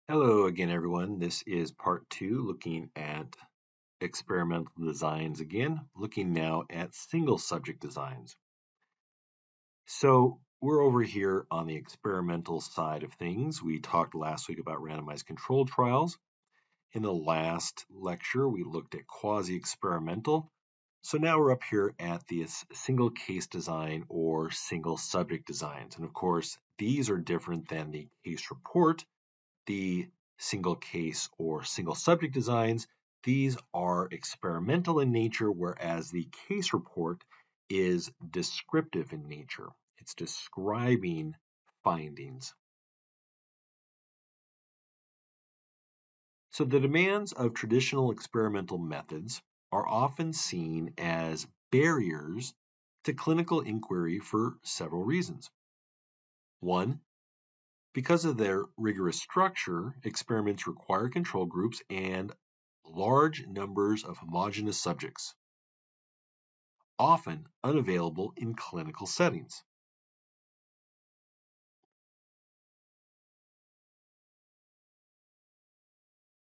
Hello again, everyone. This is part two, looking at experimental designs again, looking now at single subject designs. So we're over here on the experimental side of things. We talked last week about randomized controlled trials. In the last lecture, we looked at quasi-experimental. So now we're up here at this single case design or single subject designs. And of course, these are different than the case report, the single case or single subject designs. These are experimental in nature, whereas the case report is descriptive in nature. It's describing findings. So the demands of traditional experimental methods are often seen as barriers to clinical inquiry for several reasons. One, because of their rigorous structure, experiments require control groups and large numbers of homogeneous subjects, often unavailable in clinical settings.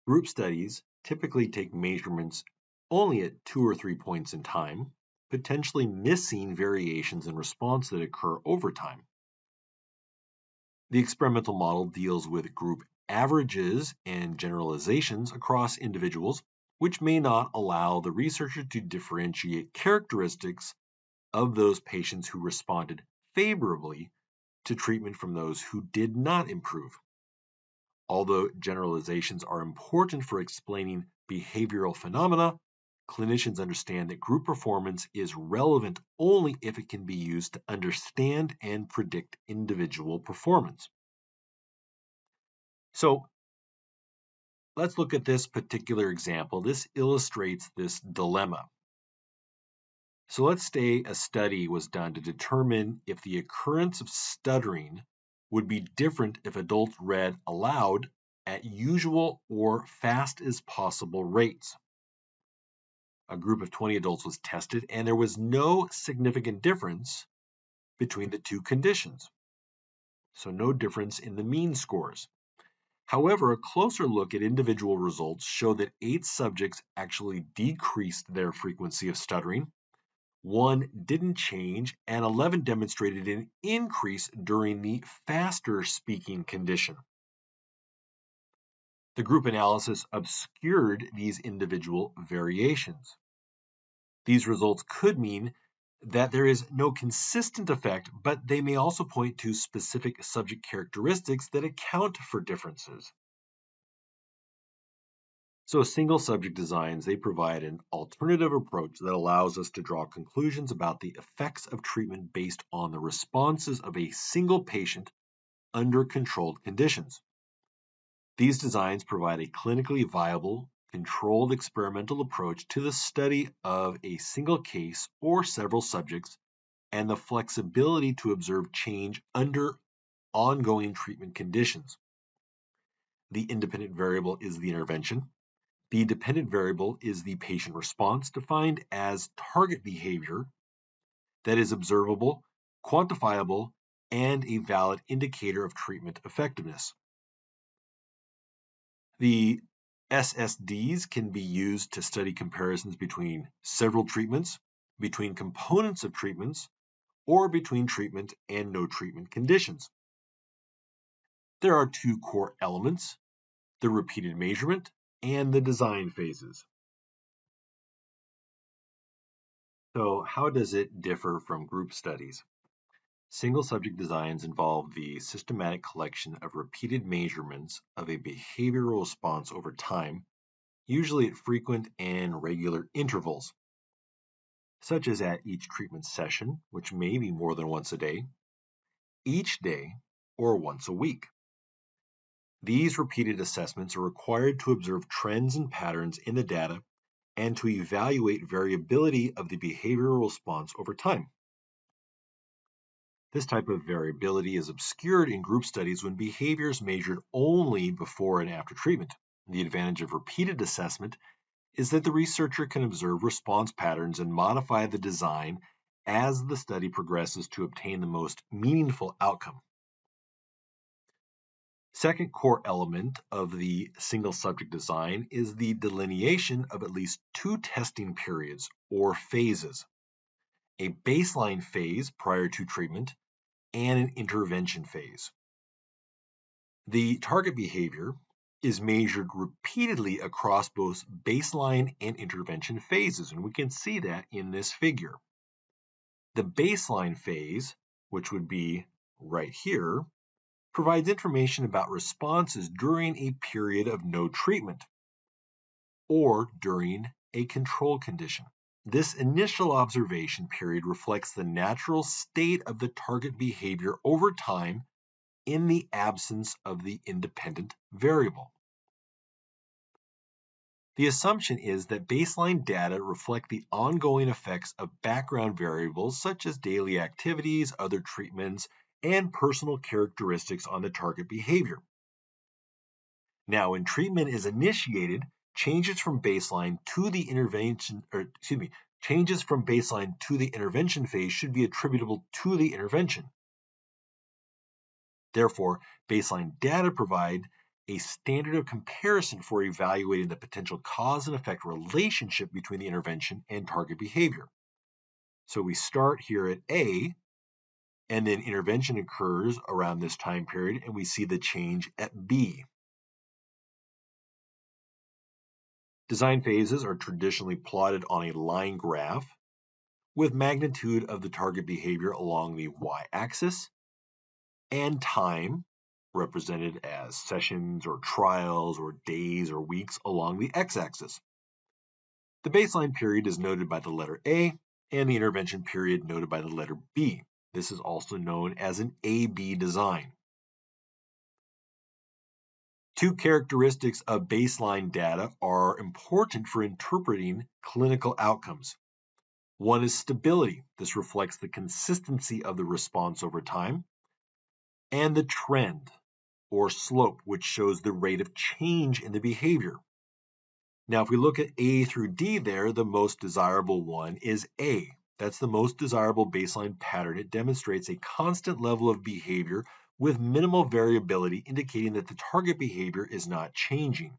Group studies typically take measurements only at 2 or 3 points in time, potentially missing variations in response that occur over time. The experimental model deals with group averages and generalizations across individuals, which may not allow the researcher to differentiate characteristics of those patients who responded favorably to treatment from those who did not improve. Although generalizations are important for explaining behavioral phenomena, clinicians understand that group performance is relevant only if it can be used to understand and predict individual performance. So let's look at this particular example. This illustrates this dilemma. So let's say a study was done to determine if the occurrence of stuttering would be different if adults read aloud at usual or fast as possible rates. A group of 20 adults was tested, and there was no significant difference between the two conditions. So no difference in the mean scores. However, a closer look at individual results showed that 8 subjects actually decreased their frequency of stuttering, 1 didn't change, and 11 demonstrated an increase during the faster speaking condition. The group analysis obscured these individual variations. These results could mean that there is no consistent effect, but they may also point to specific subject characteristics that account for differences. So single subject designs, they provide an alternative approach that allows us to draw conclusions about the effects of treatment based on the responses of a single patient under controlled conditions. These designs provide a clinically viable, controlled experimental approach to the study of a single case or several subjects and the flexibility to observe change under ongoing treatment conditions. The independent variable is the intervention. The dependent variable is the patient response, defined as target behavior that is observable, quantifiable, and a valid indicator of treatment effectiveness. The SSDs can be used to study comparisons between several treatments, between components of treatments, or between treatment and no treatment conditions. There are 2 core elements: the repeated measurement and the design phases. So how does it differ from group studies? Single subject designs involve the systematic collection of repeated measurements of a behavioral response over time, usually at frequent and regular intervals, such as at each treatment session, which may be more than once a day, each day, or once a week. These repeated assessments are required to observe trends and patterns in the data and to evaluate variability of the behavioral response over time. This type of variability is obscured in group studies when behavior is measured only before and after treatment. The advantage of repeated assessment is that the researcher can observe response patterns and modify the design as the study progresses to obtain the most meaningful outcome. Second core element of the single subject design is the delineation of at least two testing periods or phases, a baseline phase prior to treatment and an intervention phase. The target behavior is measured repeatedly across both baseline and intervention phases, and we can see that in this figure. The baseline phase, which would be right here, provides information about responses during a period of no treatment or during a control condition. This initial observation period reflects the natural state of the target behavior over time in the absence of the independent variable. The assumption is that baseline data reflect the ongoing effects of background variables such as daily activities, other treatments, and personal characteristics on the target behavior. Now, when treatment is initiated, changes from baseline to the intervention phase should be attributable to the intervention. Therefore, baseline data provide a standard of comparison for evaluating the potential cause and effect relationship between the intervention and target behavior. So we start here at A, and then intervention occurs around this time period, and we see the change at B. Design phases are traditionally plotted on a line graph with magnitude of the target behavior along the y-axis and time represented as sessions or trials or days or weeks along the x-axis. The baseline period is noted by the letter A and the intervention period noted by the letter B. This is also known as an A-B design. Two characteristics of baseline data are important for interpreting clinical outcomes. One is stability. This reflects the consistency of the response over time. And the trend, or slope, which shows the rate of change in the behavior. Now, if we look at A through D there, the most desirable one is A. That's the most desirable baseline pattern. It demonstrates a constant level of behavior with minimal variability, indicating that the target behavior is not changing.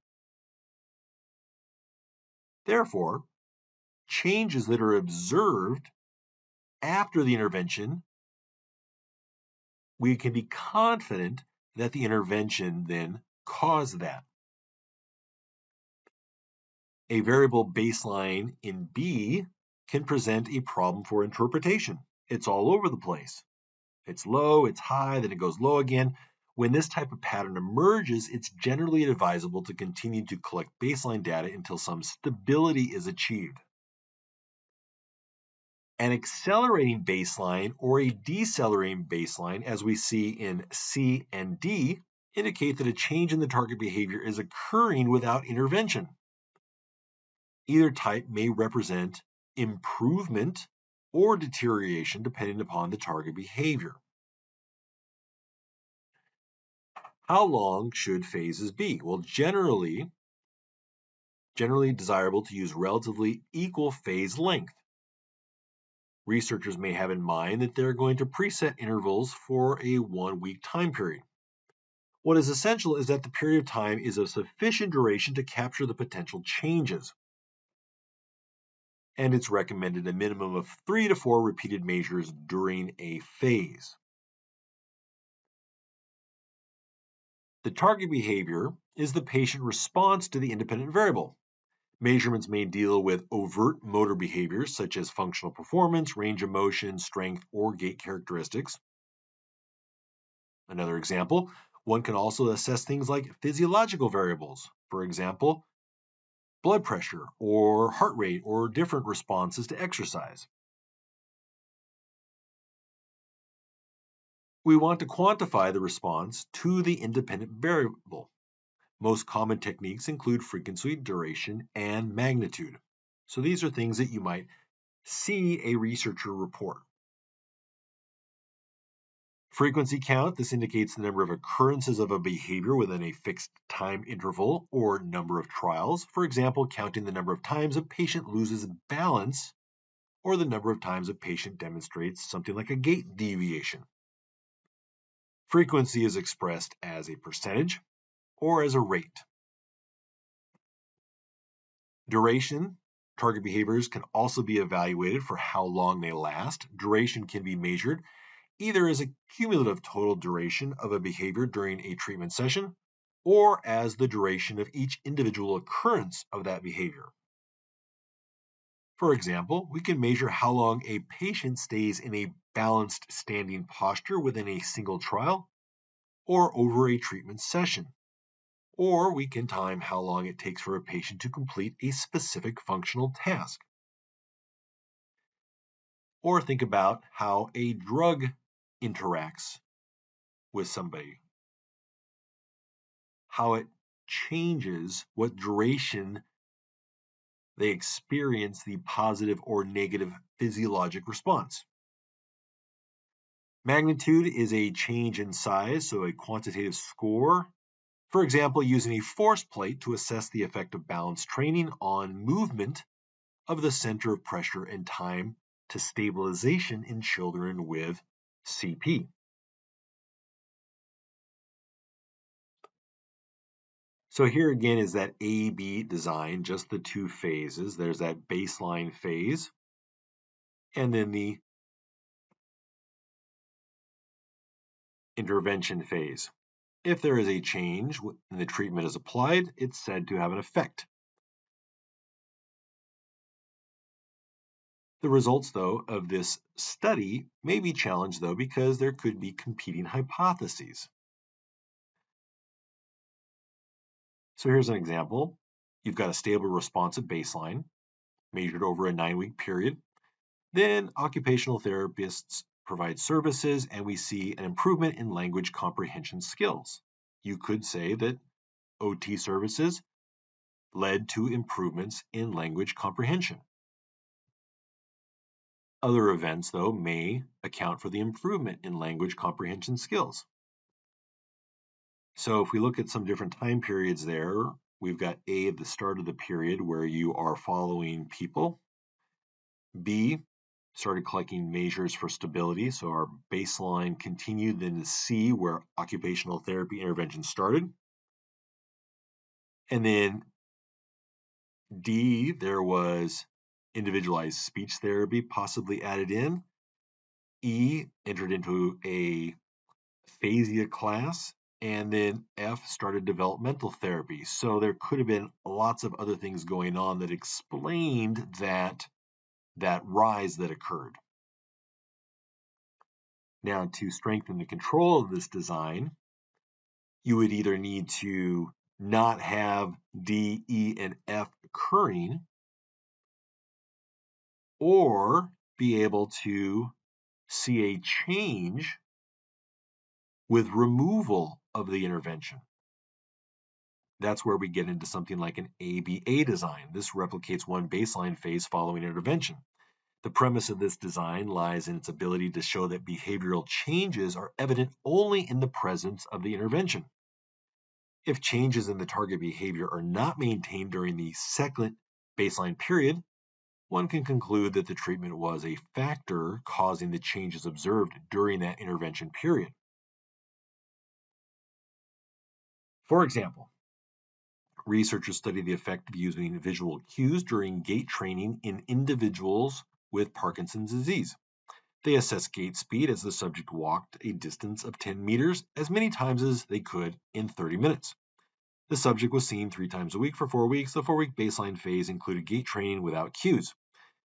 Therefore, changes that are observed after the intervention, we can be confident that the intervention then caused that. A variable baseline in B can present a problem for interpretation. It's all over the place. It's low, it's high, then it goes low again. When this type of pattern emerges, it's generally advisable to continue to collect baseline data until some stability is achieved. An accelerating baseline or a decelerating baseline, as we see in C and D, indicate that a change in the target behavior is occurring without intervention. Either type may represent improvement or deterioration depending upon the target behavior. How long should phases be? Well, generally desirable to use relatively equal phase length. Researchers may have in mind that they're going to preset intervals for a 1-week time period. What is essential is that the period of time is of sufficient duration to capture the potential changes. And it's recommended a minimum of 3 to 4 repeated measures during a phase. The target behavior is the patient response to the independent variable. Measurements may deal with overt motor behaviors such as functional performance, range of motion, strength, or gait characteristics. Another example, one can also assess things like physiological variables, for example, blood pressure or heart rate or different responses to exercise. We want to quantify the response to the independent variable. Most common techniques include frequency, duration, and magnitude. So these are things that you might see a researcher report. Frequency count, this indicates the number of occurrences of a behavior within a fixed time interval or number of trials. For example, counting the number of times a patient loses balance or the number of times a patient demonstrates something like a gait deviation. Frequency is expressed as a percentage or as a rate. Duration, target behaviors can also be evaluated for how long they last. Duration can be measured either as a cumulative total duration of a behavior during a treatment session or as the duration of each individual occurrence of that behavior. For example, we can measure how long a patient stays in a balanced standing posture within a single trial or over a treatment session. Or we can time how long it takes for a patient to complete a specific functional task. Or think about how a drug interacts with somebody, how it changes what duration they experience the positive or negative physiologic response. Magnitude is a change in size, so a quantitative score. For example, using a force plate to assess the effect of balance training on movement of the center of pressure and time to stabilization in children with CP. So here again is that A-B design, just the two phases. There's that baseline phase, and then the intervention phase. If there is a change when the treatment is applied, it's said to have an effect. The results, though, of this study may be challenged, though, because there could be competing hypotheses. So here's an example. You've got a stable response at baseline, measured over a 9-week period. Then occupational therapists provide services, and we see an improvement in language comprehension skills. You could say that OT services led to improvements in language comprehension. Other events, though, may account for the improvement in language comprehension skills. So if we look at some different time periods there, we've got A at the start of the period where you are following people. B, started collecting measures for stability, so our baseline continued, then to C, where occupational therapy intervention started. And then D, there was individualized speech therapy possibly added in. E, entered into a aphasia class. And then F, started developmental therapy. So there could have been lots of other things going on that explained that rise that occurred. Now, to strengthen the control of this design, you would either need to not have D, E, and F occurring, or be able to see a change with removal of the intervention. That's where we get into something like an ABA design. This replicates one baseline phase following intervention. The premise of this design lies in its ability to show that behavioral changes are evident only in the presence of the intervention. If changes in the target behavior are not maintained during the second baseline period, one can conclude that the treatment was a factor causing the changes observed during that intervention period. For example, researchers studied the effect of using visual cues during gait training in individuals with Parkinson's disease. They assessed gait speed as the subject walked a distance of 10 meters as many times as they could in 30 minutes. The subject was seen 3 times a week for 4 weeks. The 4-week baseline phase included gait training without cues.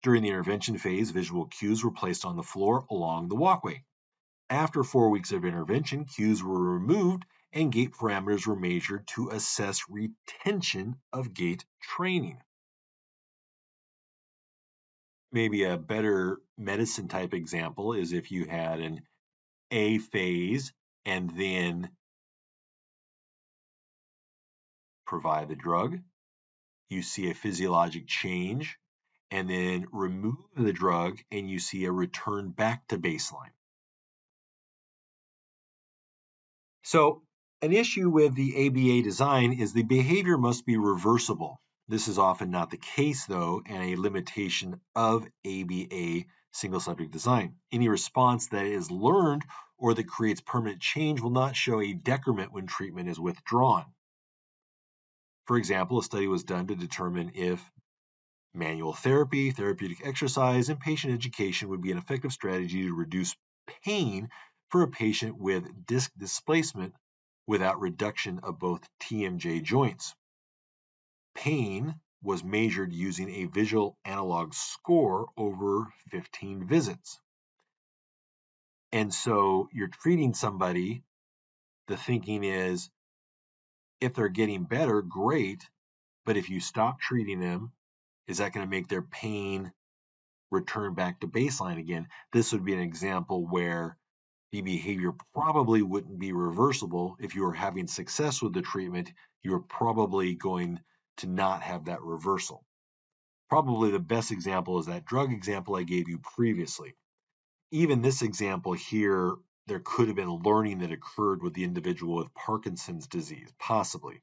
During the intervention phase, visual cues were placed on the floor along the walkway. After 4 weeks of intervention, cues were removed and gait parameters were measured to assess retention of gait training. Maybe a better medicine type example is if you had an A phase and then provide the drug, you see a physiologic change, and then remove the drug and you see a return back to baseline. So an issue with the ABA design is the behavior must be reversible. This is often not the case, though, and a limitation of ABA single subject design. Any response that is learned or that creates permanent change will not show a decrement when treatment is withdrawn. For example, a study was done to determine if manual therapy, therapeutic exercise, and patient education would be an effective strategy to reduce pain for a patient with disc displacement without reduction of both TMJ joints. Pain was measured using a visual analog score over 15 visits. And so you're treating somebody, the thinking is, if they're getting better, great, but if you stop treating them, is that going to make their pain return back to baseline again? This would be an example where the behavior probably wouldn't be reversible. If you were having success with the treatment, you're probably going to not have that reversal. Probably the best example is that drug example I gave you previously. Even this example here, there could have been learning that occurred with the individual with Parkinson's disease, possibly.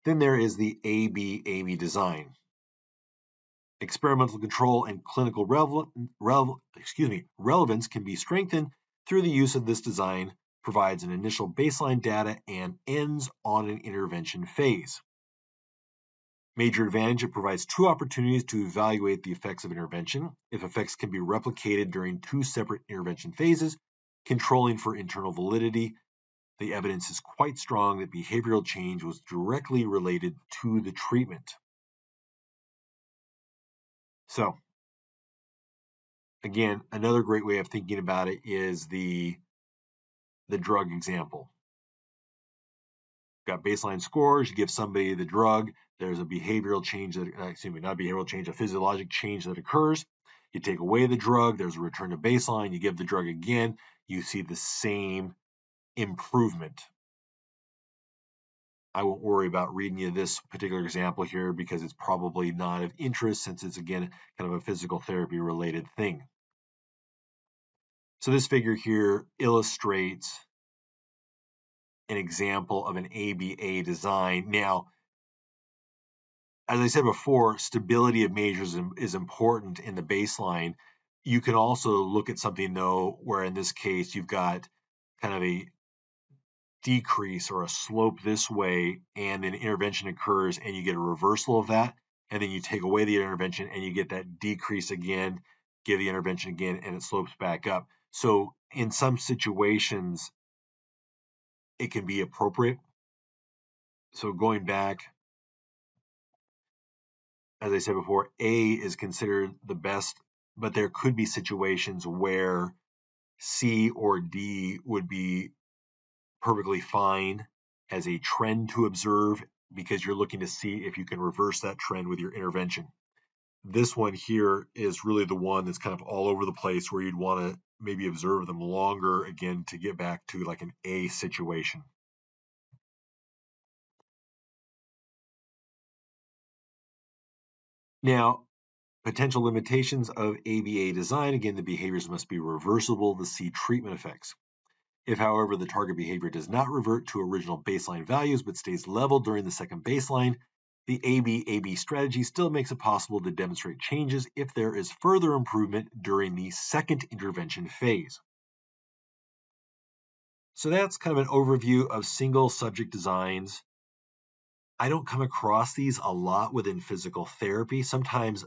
Then there is the AB design. Experimental control and clinical relevance can be strengthened through the use of this design, provides an initial baseline data, and ends on an intervention phase. Major advantage, it provides two opportunities to evaluate the effects of intervention. If effects can be replicated during two separate intervention phases, controlling for internal validity, the evidence is quite strong that behavioral change was directly related to the treatment. So, again, another great way of thinking about it is the drug example. Got baseline scores, you give somebody the drug, there's a behavioral change that, not behavioral change, a physiologic change that occurs. You take away the drug, there's a return to baseline, you give the drug again, you see the same improvement. I won't worry about reading you this particular example here because it's probably not of interest since it's, again, kind of a physical therapy related thing. So this figure here illustrates an example of an ABA design. Now, as I said before, stability of measures is important in the baseline. You can also look at something, though, where in this case you've got kind of a decrease or a slope this way, and then intervention occurs and you get a reversal of that, and then you take away the intervention and you get that decrease again, give the intervention again, and it slopes back up. So in some situations, it can be appropriate. So going back, as I said before, A is considered the best, but there could be situations where C or D would be perfectly fine as a trend to observe because you're looking to see if you can reverse that trend with your intervention. This one here is really the one that's kind of all over the place where you'd want to maybe observe them longer again to get back to like an A situation. Now, potential limitations of ABA design, again, the behaviors must be reversible to see treatment effects. If, however, the target behavior does not revert to original baseline values but stays level during the second baseline, the AB strategy still makes it possible to demonstrate changes if there is further improvement during the second intervention phase. So that's kind of an overview of single subject designs. I don't come across these a lot within physical therapy. Sometimes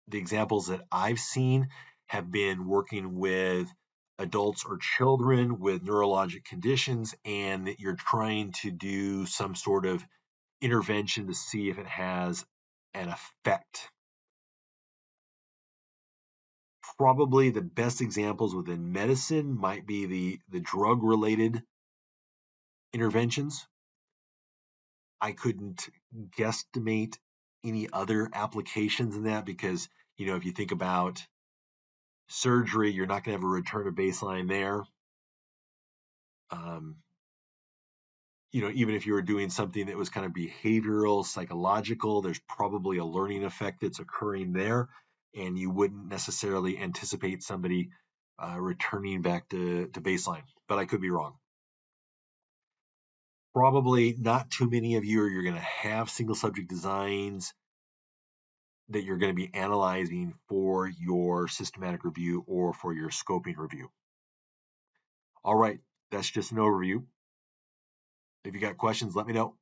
the examples that I've seen have been working with adults or children with neurologic conditions, and that you're trying to do some sort of intervention to see if it has an effect. Probably the best examples within medicine might be the drug-related interventions. I couldn't guesstimate any other applications in that because, if you think about surgery, you're not going to have a return to baseline there. Even if you were doing something that was kind of behavioral, psychological, there's probably a learning effect that's occurring there, and you wouldn't necessarily anticipate somebody returning back to baseline. But I could be wrong. Probably not too many of you are going to have single subject designs that you're going to be analyzing for your systematic review or for your scoping review. All right, that's just an overview. If you got questions, let me know.